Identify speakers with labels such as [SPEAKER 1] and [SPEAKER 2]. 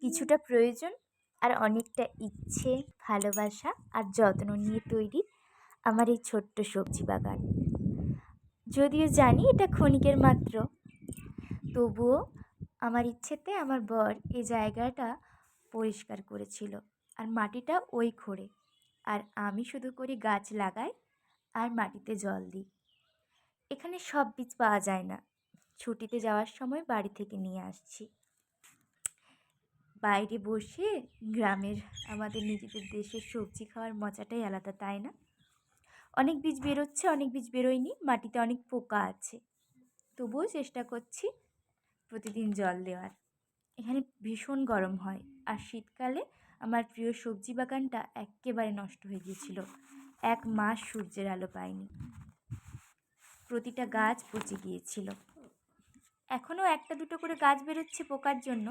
[SPEAKER 1] কিছুটা প্রয়োজন আর অনেকটা ইচ্ছে, ভালোবাসা আর যত্ন নিয়ে তৈরি আমার এই ছোট্ট সবজি বাগান। যদিও জানি এটা ক্ষণিকের মাত্র, তবুও আমার ইচ্ছেতে আমার বর এই জায়গাটা পরিষ্কার করেছিল আর মাটিটা ওই খোঁড়ে, আর আমি শুধু করি গাছ লাগাই আর মাটিতে জল দিই। এখানে সব বীজ পাওয়া যায় না, ছুটিতে যাওয়ার সময় বাড়ি থেকে নিয়ে আসছি। বাইরে বসে গ্রামের আমাদের নিজেদের দেশের সবজি খাওয়ার মজাটাই আলাদা, তাই না? অনেক বীজ বেরোচ্ছে, অনেক বীজ বেরোয়নি, মাটিতে অনেক পোকা আছে, তবুও চেষ্টা করছি প্রতিদিন জল দেওয়ার। এখানে ভীষণ গরম হয়, আর শীতকালে আমার প্রিয় সবজি বাগানটা একেবারে নষ্ট হয়ে গিয়েছিল। 1 মাস সূর্যের আলো পায়নি, প্রতিটা গাছ পচে গিয়েছিল। এখনও একটা দুটো করে গাছ বেরোচ্ছে পোকার জন্য,